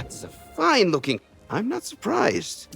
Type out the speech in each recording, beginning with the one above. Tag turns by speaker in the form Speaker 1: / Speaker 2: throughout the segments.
Speaker 1: That's fine looking. I'm not surprised.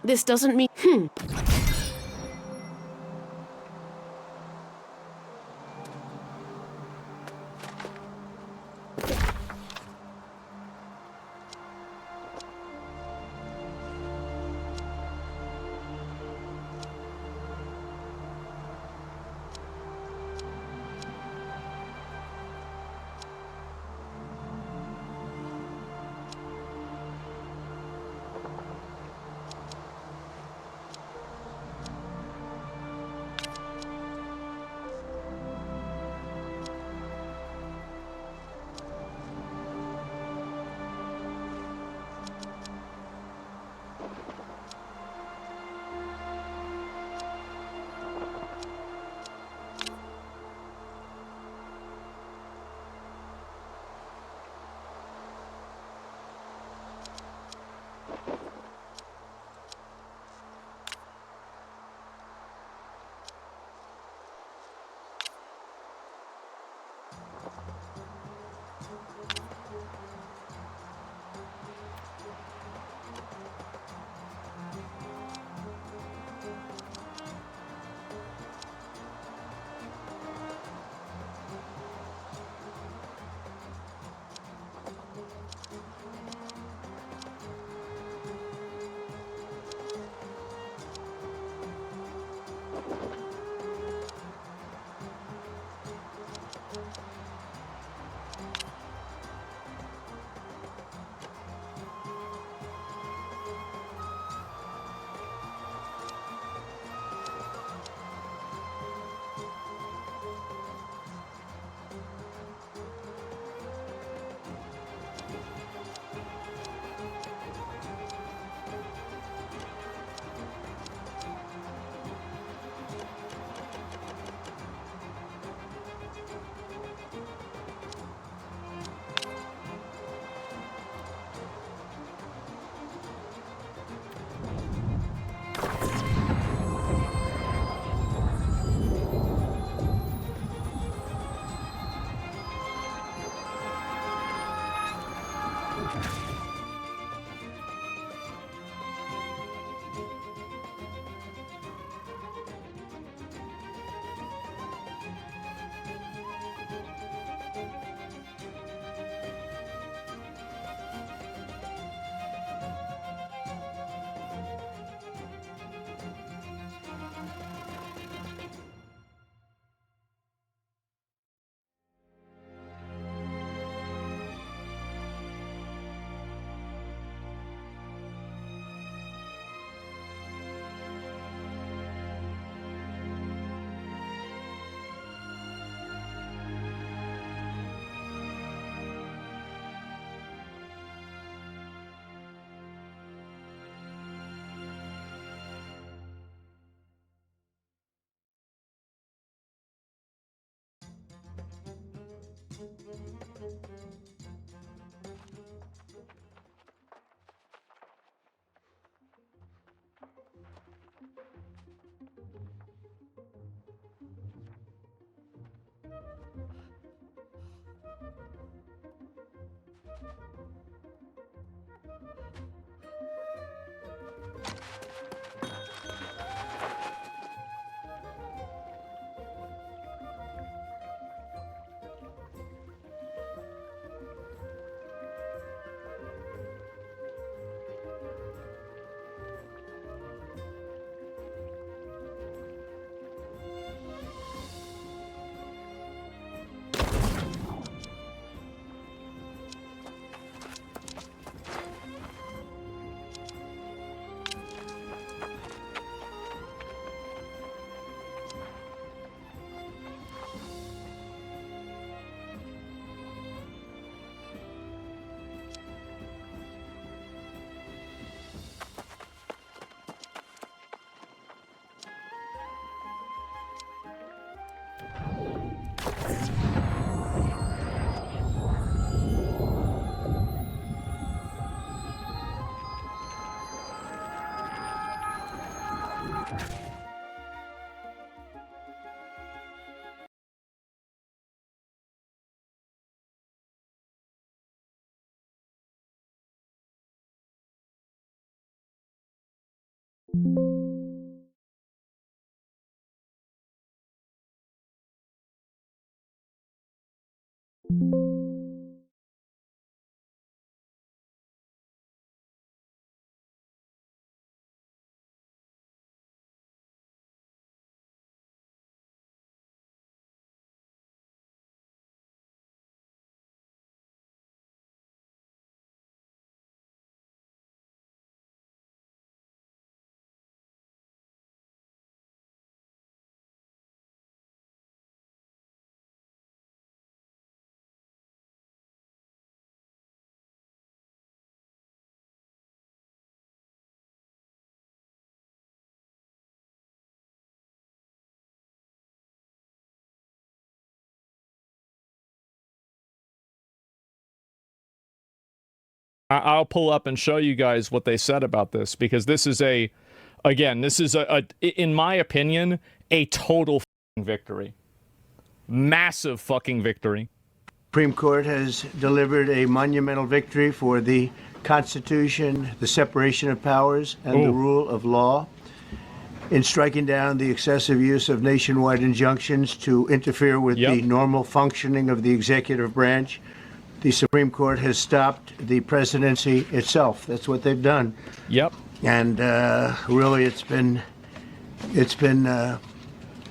Speaker 2: This doesn't mean.
Speaker 3: I'll pull up and show you guys what they said about this, because this is in my opinion, a total victory. Massive fucking victory.
Speaker 4: Supreme Court has delivered a monumental victory for the Constitution, the separation of powers, and the rule of law, in striking down the excessive use of nationwide injunctions to interfere with the normal functioning of the executive branch. The Supreme Court has stopped the presidency itself. That's what they've done.
Speaker 3: Yep.
Speaker 4: And really, it's been an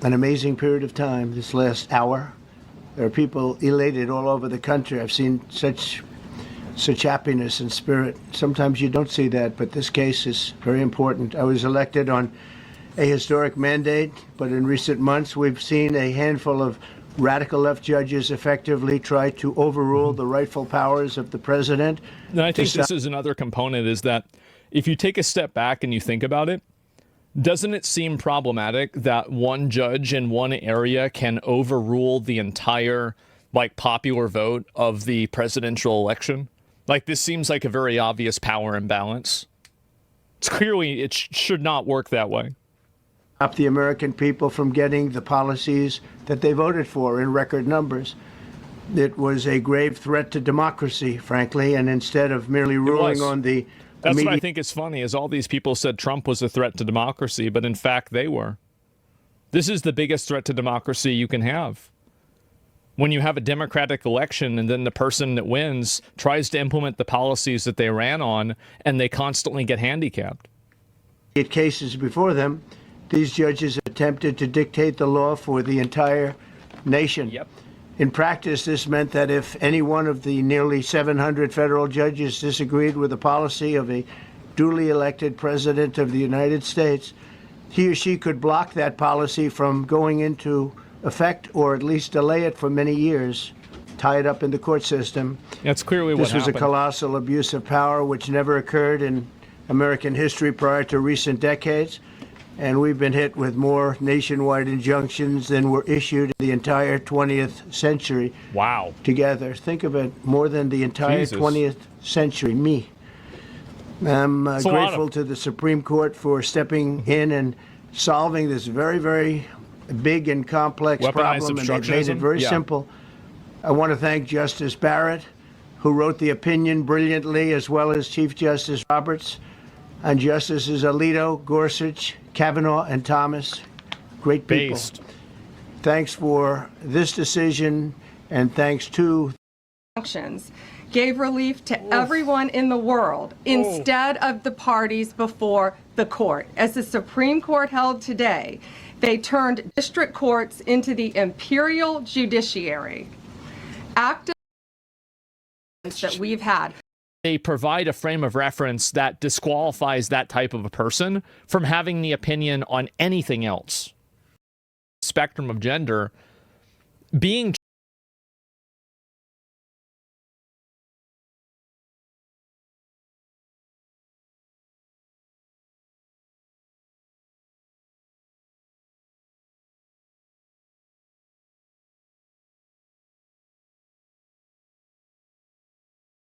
Speaker 4: amazing period of time this last hour. There are people elated all over the country. I've seen such happiness and spirit. Sometimes you don't see that, but this case is very important. I was elected on a historic mandate, but in recent months we've seen a handful of radical left judges effectively try to overrule the rightful powers of the president.
Speaker 3: And I think this is another component, is that if you take a step back and you think about it, doesn't it seem problematic that one judge in one area can overrule the entire, popular vote of the presidential election? This seems like a very obvious power imbalance. It's clearly, it should not work that way.
Speaker 4: Stop the American people from getting the policies that they voted for in record numbers. It was a grave threat to democracy, frankly, and instead of merely ruling on the
Speaker 3: That's what I think is funny, is all these people said Trump was a threat to democracy, but in fact they were. This is the biggest threat to democracy you can have. When you have a democratic election and then the person that wins tries to implement the policies that they ran on, and they constantly get handicapped.
Speaker 4: Cases before them, these judges attempted to dictate the law for the entire nation.
Speaker 3: Yep.
Speaker 4: In practice, this meant that if any one of the nearly 700 federal judges disagreed with the policy of a duly elected president of the United States, he or she could block that policy from going into effect, or at least delay it for many years, tie it up in the court system.
Speaker 3: That's clearly what happened.
Speaker 4: This was a colossal abuse of power which never occurred in American history prior to recent decades. And we've been hit with more nationwide injunctions than were issued in the entire 20th century.
Speaker 3: Wow.
Speaker 4: Together. Think of it, more than the entire 20th century. Me. I'm grateful to the Supreme Court for stepping in and solving this very, very big and complex problem. And they've made it very simple. I want to thank Justice Barrett, who wrote the opinion brilliantly, as well as Chief Justice Roberts, and Justices Alito, Gorsuch, Kavanaugh, and Thomas. Great people.
Speaker 3: Based.
Speaker 4: Thanks for this decision, and thanks to
Speaker 5: sanctions gave relief to everyone in the world instead of the parties before the court. As the Supreme Court held today, they turned district courts into the imperial judiciary. Active that we've had.
Speaker 3: They provide a frame of reference that disqualifies that type of a person from having the opinion on anything else. Spectrum of gender being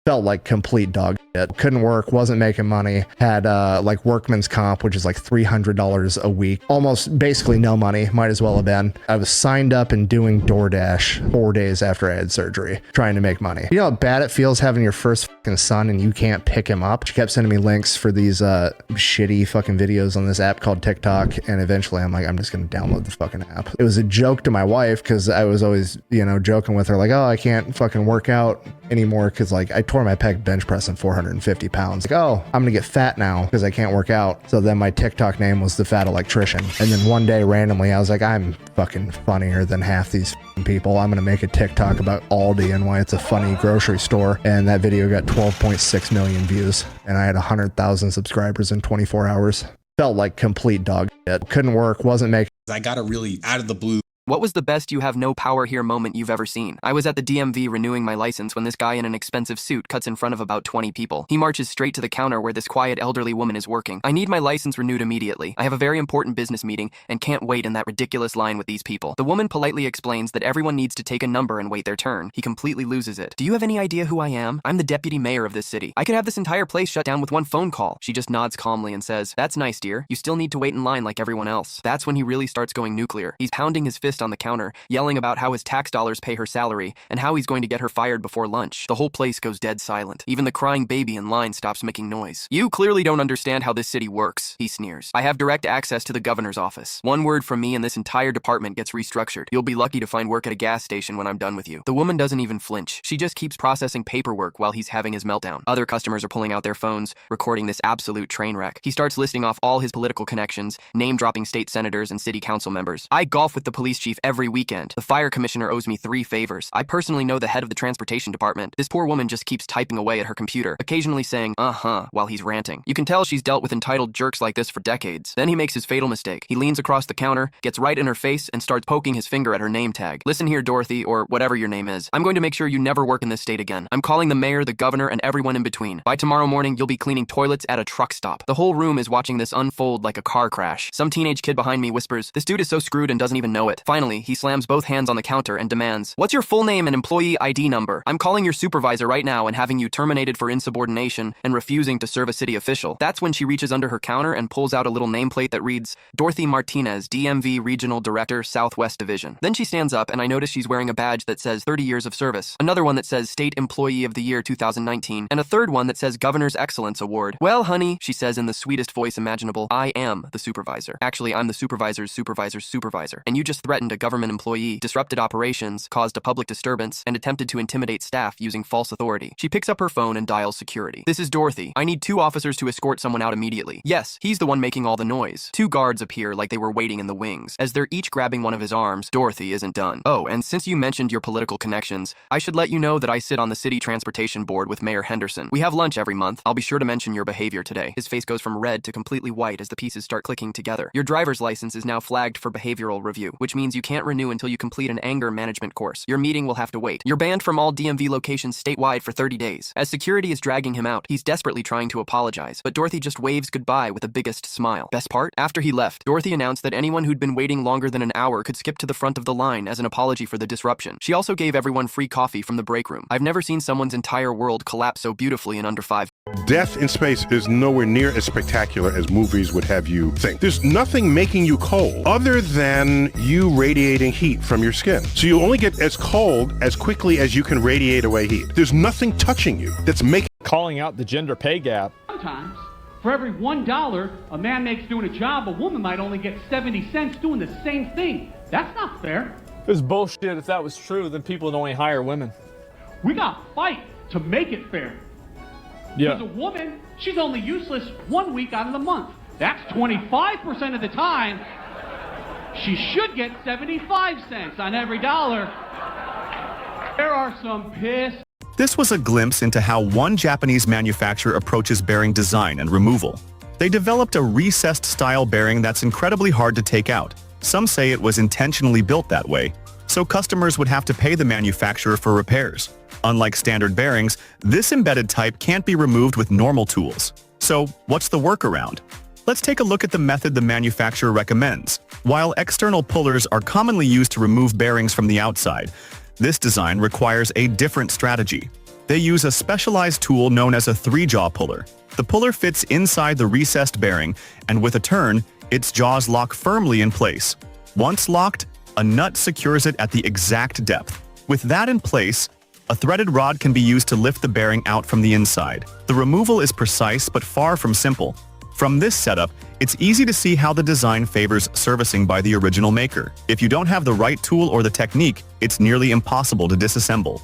Speaker 6: felt like complete dog shit. Couldn't work, wasn't making money, had like workman's comp, which is like $300 a week, almost basically no money, might as well have been. I was signed up and doing DoorDash 4 days after I had surgery, trying to make money. You know how bad it feels having your first fucking son and you can't pick him up? She kept sending me links for these shitty fucking videos on this app called TikTok, and eventually I'm like, I'm just gonna download the fucking app. It was a joke to my wife because I was always, you know, joking with her like, oh, I can't fucking work out anymore because like I tore my pec bench pressing 450 pounds. Like, oh, I'm gonna get fat now because I can't work out. So then my TikTok name was the Fat Electrician. And then one day randomly I was like, I'm fucking funnier than half these people. I'm gonna make a TikTok about Aldi and why it's a funny grocery store. And that video got 12.6 million views and I had 100,000 subscribers in 24 hours. Felt like complete dog shit. Couldn't work, wasn't making.
Speaker 7: I got a really out of the blue.
Speaker 8: What was the best you have no power here moment you've ever seen? I was at the DMV renewing my license when this guy in an expensive suit cuts in front of about 20 people. He marches straight to the counter where this quiet elderly woman is working. I need my license renewed immediately. I have a very important business meeting and can't wait in that ridiculous line with these people. The woman politely explains that everyone needs to take a number and wait their turn. He completely loses it. Do you have any idea who I am? I'm the deputy mayor of this city. I could have this entire place shut down with one phone call. She just nods calmly and says, that's nice, dear. You still need to wait in line like everyone else. That's when he really starts going nuclear. He's pounding his fist on the counter, yelling about how his tax dollars pay her salary and how he's going to get her fired before lunch. The whole place goes dead silent. Even the crying baby in line stops making noise. You clearly don't understand how this city works, he sneers. I have direct access to the governor's office. One word from me and this entire department gets restructured. You'll be lucky to find work at a gas station when I'm done with you. The woman doesn't even flinch. She just keeps processing paperwork while he's having his meltdown. Other customers are pulling out their phones, recording this absolute train wreck. He starts listing off all his political connections, name-dropping state senators and city council members. I golf with the police chief every weekend. The fire commissioner owes me 3 favors. I personally know the head of the transportation department. This poor woman just keeps typing away at her computer, occasionally saying, uh-huh, while he's ranting. You can tell she's dealt with entitled jerks like this for decades. Then he makes his fatal mistake. He leans across the counter, gets right in her face, and starts poking his finger at her name tag. Listen here, Dorothy, or whatever your name is. I'm going to make sure you never work in this state again. I'm calling the mayor, the governor, and everyone in between. By tomorrow morning, you'll be cleaning toilets at a truck stop. The whole room is watching this unfold like a car crash. Some teenage kid behind me whispers, this dude is so screwed and doesn't even know it. Finally, he slams both hands on the counter and demands, what's your full name and employee ID number? I'm calling your supervisor right now and having you terminated for insubordination and refusing to serve a city official. That's when she reaches under her counter and pulls out a little nameplate that reads, Dorothy Martinez, DMV Regional Director, Southwest Division. Then she stands up and I notice she's wearing a badge that says 30 years of service, another one that says State Employee of the Year 2019, and a third one that says Governor's Excellence Award. Well, honey, she says in the sweetest voice imaginable, I am the supervisor. Actually, I'm the supervisor's supervisor's supervisor, and you just threatened a government employee, disrupted operations, caused a public disturbance, and attempted to intimidate staff using false authority. She picks up her phone and dials security. This is Dorothy. I need 2 officers to escort someone out immediately. Yes, he's the one making all the noise. 2 guards appear like they were waiting in the wings. As they're each grabbing one of his arms, Dorothy isn't done. Oh, and since you mentioned your political connections, I should let you know that I sit on the city transportation board with Mayor Henderson. We have lunch every month. I'll be sure to mention your behavior today. His face goes from red to completely white as the pieces start clicking together. Your driver's license is now flagged for behavioral review, which means you can't renew until you complete an anger management course. Your meeting will have to wait. You're banned from all DMV locations statewide for 30 days. As security is dragging him out, he's desperately trying to apologize, but Dorothy just waves goodbye with the biggest smile. Best part? After he left, Dorothy announced that anyone who'd been waiting longer than an hour could skip to the front of the line as an apology for the disruption. She also gave everyone free coffee from the break room. I've never seen someone's entire world collapse so beautifully in under 5
Speaker 9: Death in space is nowhere near as spectacular as movies would have you think. There's nothing making you cold other than you radiating heat from your skin. So you only get as cold as quickly as you can radiate away heat. There's nothing touching you that's making...
Speaker 3: Calling out the gender pay gap.
Speaker 10: Sometimes, for every $1 a man makes doing a job, a woman might only get 70 cents doing the same thing. That's not fair.
Speaker 3: It's bullshit. If that was true, then people would only hire women.
Speaker 10: We got to fight to make it fair.
Speaker 3: Yeah.
Speaker 10: Because a woman, she's only useless 1 week out of the month. That's 25% of the time. She should get 75 cents on every dollar. There are some pissed.
Speaker 11: This was a glimpse into how one Japanese manufacturer approaches bearing design and removal. They developed a recessed style bearing that's incredibly hard to take out. Some say it was intentionally built that way, so customers would have to pay the manufacturer for repairs. Unlike standard bearings, this embedded type can't be removed with normal tools. So, what's the workaround? Let's take a look at the method the manufacturer recommends. While external pullers are commonly used to remove bearings from the outside, this design requires a different strategy. They use a specialized tool known as a 3-jaw puller. The puller fits inside the recessed bearing, and with a turn, its jaws lock firmly in place. Once locked, a nut secures it at the exact depth. With that in place, a threaded rod can be used to lift the bearing out from the inside. The removal is precise but far from simple. From this setup, it's easy to see how the design favors servicing by the original maker. If you don't have the right tool or the technique, it's nearly impossible to disassemble.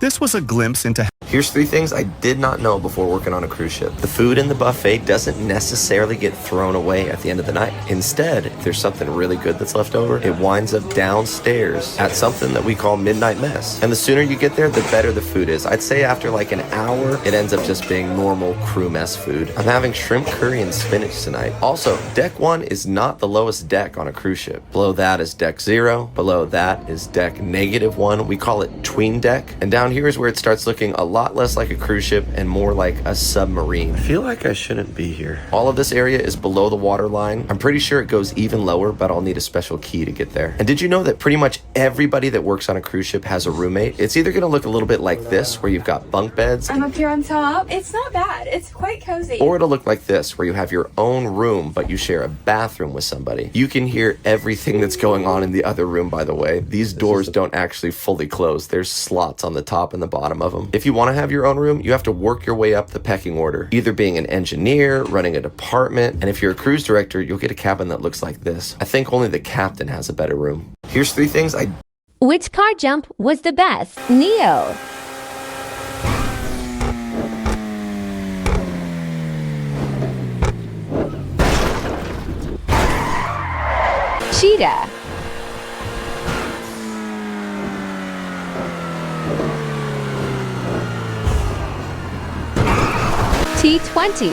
Speaker 11: This was a glimpse into...
Speaker 12: Here's 3 things I did not know before working on a cruise ship. The food in the buffet doesn't necessarily get thrown away at the end of the night. Instead, if there's something really good that's left over, it winds up downstairs at something that we call midnight mess. And the sooner you get there, the better the food is. I'd say after like an hour, it ends up just being normal crew mess food. I'm having shrimp curry and spinach tonight. Also, deck 1 is not the lowest deck on a cruise ship. Below that is deck 0. Below that is deck -1. We call it tween deck. And down here is where it starts looking a lot less like a cruise ship and more like a submarine. I feel like I shouldn't be here. All of this area is below the water line. I'm pretty sure it goes even lower, but I'll need a special key to get there. And did you know that pretty much everybody that works on a cruise ship has a roommate? It's either gonna look a little bit like this, where you've got bunk beds.
Speaker 13: I'm up here on top. It's not bad. It's quite cozy.
Speaker 12: Or it'll look like this, where you have your own room, but you share a bathroom with somebody. You can hear everything that's going on in the other room, by the way. These doors don't actually fully close. There's slots on the top and the bottom of them. If you want to have your own room, you have to work your way up the pecking order, either being an engineer, running a department, and if you're a cruise director, you'll get a cabin that looks like this. I think only the captain has a better room. Here's 3 things I...
Speaker 14: Which car jump was the best? Neo, Cheetah, T20,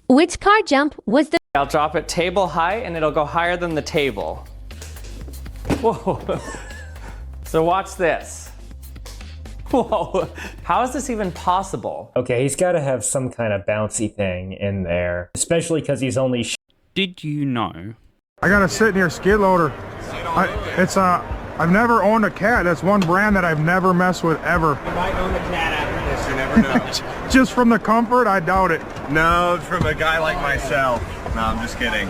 Speaker 14: which car jump was the...
Speaker 15: I'll drop it table height and it'll go higher than the table. Whoa. So watch this. Whoa. How is this even possible?
Speaker 16: Okay, he's got to have some kind of bouncy thing in there, especially because he's only...
Speaker 17: Did you know?
Speaker 18: I got a sit near skid loader. I've never owned a cat. That's one brand that I've never messed with ever.
Speaker 19: You might own the cat after this, you never know.
Speaker 18: Just from the comfort, I doubt it.
Speaker 19: No, from a guy like myself. No, I'm just kidding.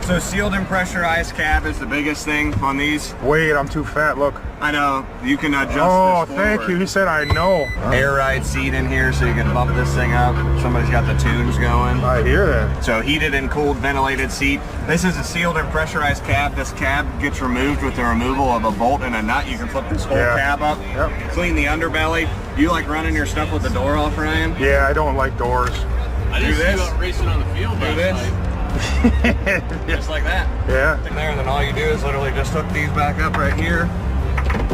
Speaker 19: So sealed and pressurized cab is the biggest thing on these.
Speaker 18: Wait, I'm too fat, look.
Speaker 19: I know, you can adjust
Speaker 18: Oh,
Speaker 19: this
Speaker 18: thank you, he said I know.
Speaker 19: Air ride seat in here so you can bump this thing up. Somebody's got the tunes going.
Speaker 18: I hear that.
Speaker 19: So heated and cooled ventilated seat. This is a sealed and pressurized cab. This cab gets removed with the removal of a bolt and a nut. You can flip this whole cab up, clean the underbelly. You like running your stuff with the door off, Ryan?
Speaker 18: Yeah, I don't like doors.
Speaker 19: I do this. Racing on the field. Do this. Just like that.
Speaker 18: Yeah.
Speaker 19: And there, and then all you do is literally just hook these back up right here.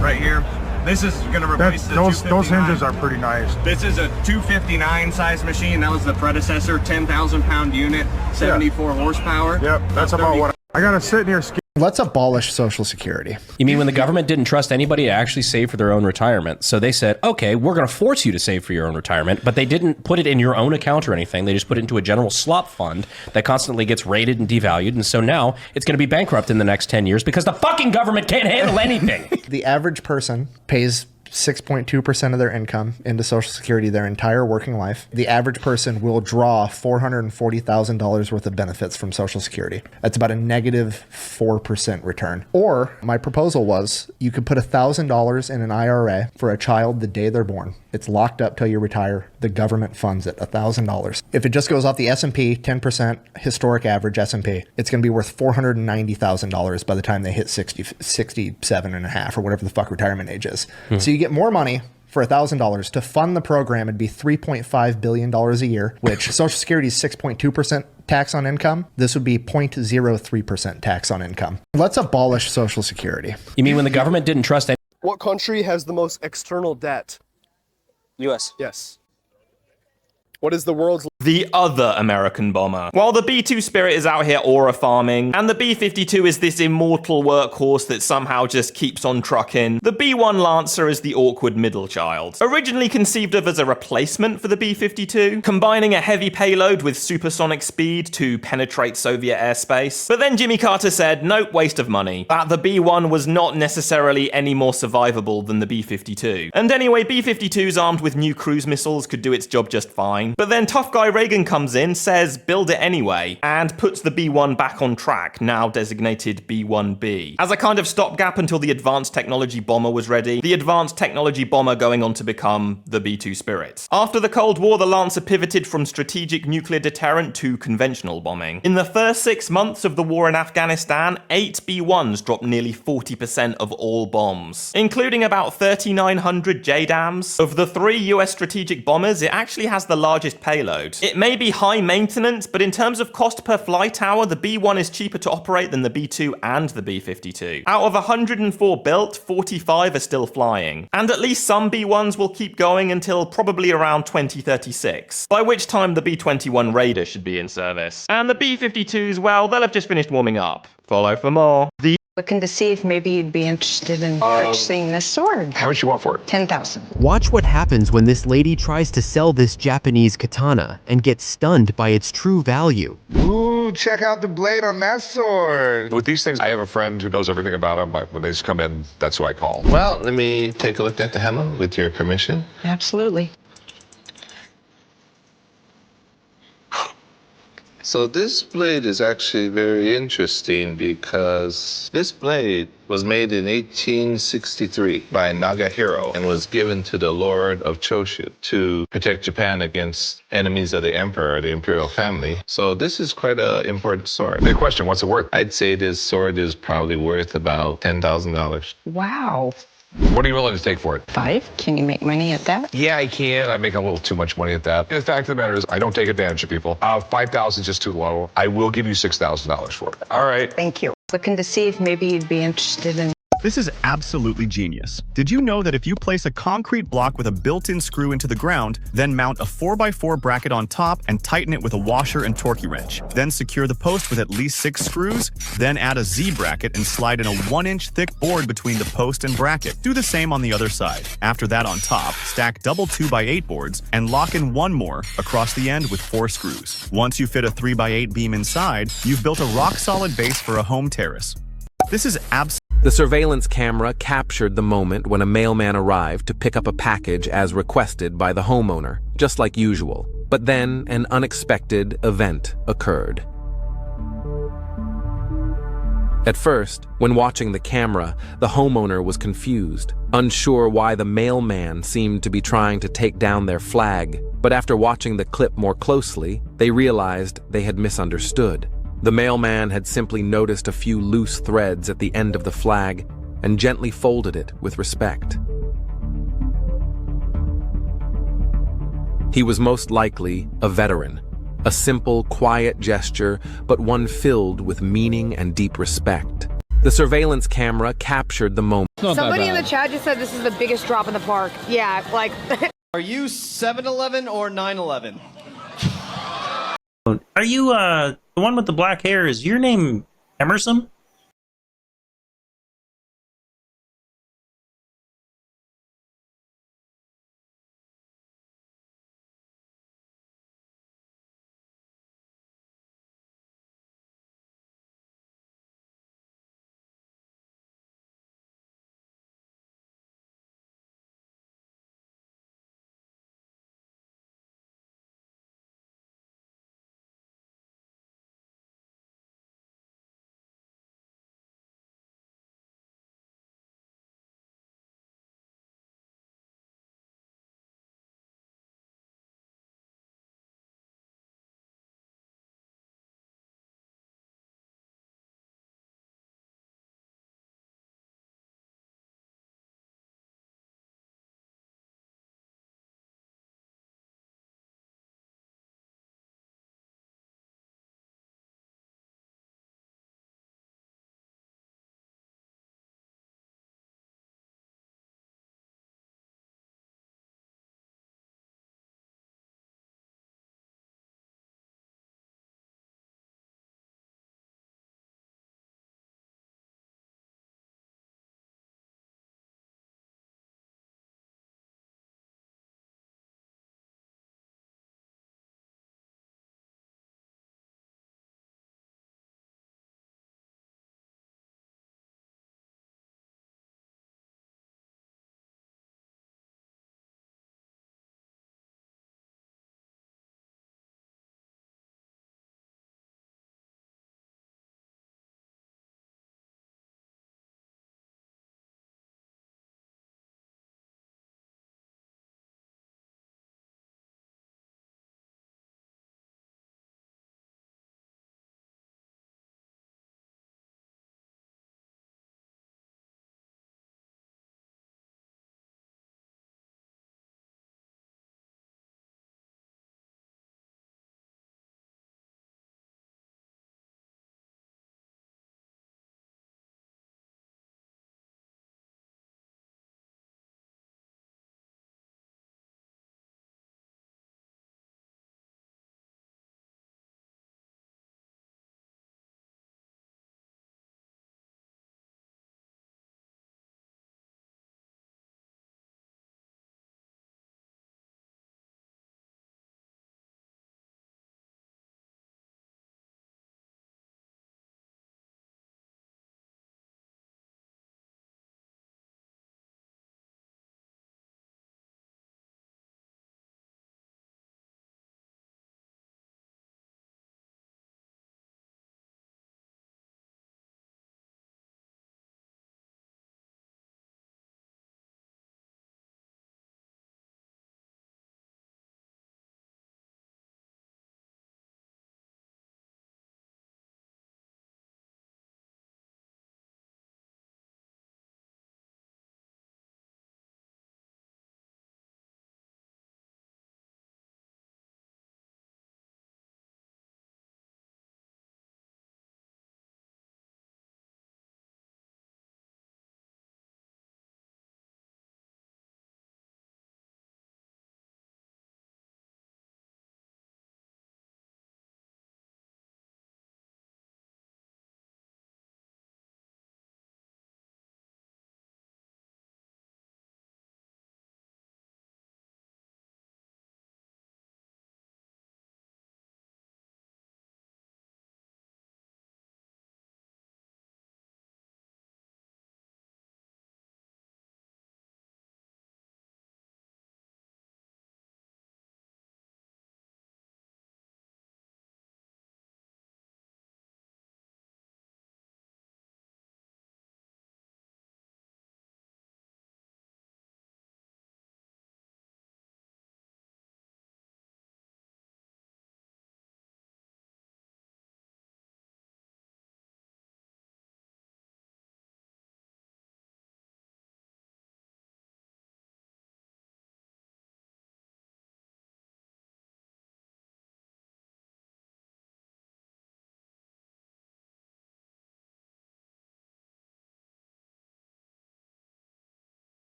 Speaker 19: Right here. This is going to replace the
Speaker 18: those hinges are pretty nice.
Speaker 19: This is a 259 size machine. That was the predecessor, 10,000 pound unit, 74 horsepower.
Speaker 18: Yep, that's about what I got to sit near skid.
Speaker 6: Let's abolish Social Security.
Speaker 20: You mean when the government didn't trust anybody to actually save for their own retirement? So they said, okay, we're going to force you to save for your own retirement, but they didn't put it in your own account or anything. They just put it into a general slop fund that constantly gets rated and devalued. And so now it's going to be bankrupt in the next 10 years because the fucking government can't handle anything.
Speaker 6: The average person pays 6.2% of their income into Social Security their entire working life. The average person will draw $440,000 worth of benefits from Social Security. That's about a negative 4% return. Or my proposal was you could put $1,000 in an IRA for a child the day they're born. It's locked up till you retire. The government funds it, $1,000. If it just goes off the S&P, 10% historic average S&P, it's going to be worth $490,000 by the time they hit 67 and a half or whatever the fuck retirement age is. So you get more money for $1,000 to fund the program. It'd be $3.5 billion a year, which Social Security is 6.2% tax on income. This would be 0.03% tax on income. Let's abolish Social Security.
Speaker 20: You mean when the government didn't trust any-
Speaker 21: What country has the most external debt?
Speaker 22: US.
Speaker 21: Yes. What is the world's...
Speaker 22: The other American bomber. While the B-2 Spirit is out here aura farming, and the B-52 is this immortal workhorse that somehow just keeps on trucking, the B-1 Lancer is the awkward middle child. Originally conceived of as a replacement for the B-52, combining a heavy payload with supersonic speed to penetrate Soviet airspace. But then Jimmy Carter said, nope, waste of money. That the B-1 was not necessarily any more survivable than the B-52. And anyway, B-52s armed with new cruise missiles could do its job just fine. But then tough guy Reagan comes in, says build it anyway, and puts the B-1 back on track, now designated B-1B. As a kind of stopgap until the Advanced Technology Bomber was ready, the Advanced Technology Bomber going on to become the B-2 Spirit. After the Cold War, the Lancer pivoted from strategic nuclear deterrent to conventional bombing. In the first 6 months of the war in Afghanistan, 8 B-1s dropped nearly 40% of all bombs, including about 3,900 JDAMs. Of the 3 US strategic bombers, it actually has the largest payload. It may be high maintenance, but in terms of cost per flight hour, the B-1 is cheaper to operate than the B-2 and the B-52. Out of 104 built, 45 are still flying. And at least some B-1s will keep going until probably around 2036, by which time the B-21 Raider should be in service. And the B-52s, well, they'll have just finished warming up. Follow for more.
Speaker 23: Looking to see if maybe you'd be interested in purchasing this sword.
Speaker 24: How much you want for it?
Speaker 23: 10,000.
Speaker 25: Watch what happens when this lady tries to sell this Japanese katana and gets stunned by its true value.
Speaker 24: Ooh, check out the blade on that sword. With these things, I have a friend who knows everything about them. When they just come in, that's who I call.
Speaker 26: Well, let me take a look at the hammer with your permission.
Speaker 23: Absolutely.
Speaker 26: So this blade is actually very interesting because this blade was made in 1863 by Nagahiro and was given to the Lord of Choshu to protect Japan against enemies of the emperor, the imperial family. So this is quite an important sword.
Speaker 24: Big question, what's it worth?
Speaker 26: I'd say this sword is probably worth about $10,000.
Speaker 23: Wow.
Speaker 24: What are you willing to take for it?
Speaker 23: 5? Can you make money at that?
Speaker 24: Yeah, I can. I make a little too much money at that. The fact of the matter is, I don't take advantage of people. 5,000 is just too low. I will give you $6,000 for it. All right.
Speaker 23: Thank you. Looking to see if maybe you'd be interested in...
Speaker 11: This is absolutely genius. Did you know that if you place a concrete block with a built-in screw into the ground, then mount a 4x4 bracket on top and tighten it with a washer and torquey wrench, then secure the post with at least 6 screws, then add a Z bracket and slide in a 1-inch thick board between the post and bracket. Do the same on the other side. After that on top, stack double 2x8 boards and lock in 1 more across the end with 4 screws. Once you fit a 3x8 beam inside, you've built a rock-solid base for a home terrace. This is
Speaker 27: The surveillance camera captured the moment when a mailman arrived to pick up a package as requested by the homeowner, just like usual. But then an unexpected event occurred. At first, when watching the camera, the homeowner was confused, unsure why the mailman seemed to be trying to take down their flag. But after watching the clip more closely, they realized they had misunderstood. The mailman had simply noticed a few loose threads at the end of the flag and gently folded it with respect. He was most likely a veteran, a simple, quiet gesture, but one filled with meaning and deep respect. The surveillance camera captured the moment.
Speaker 28: Somebody in the chat just said this is the biggest drop in the park. Yeah, like...
Speaker 29: Are you 7-Eleven or 9-11?
Speaker 17: Are you, the one with the black hair, is your name Emerson?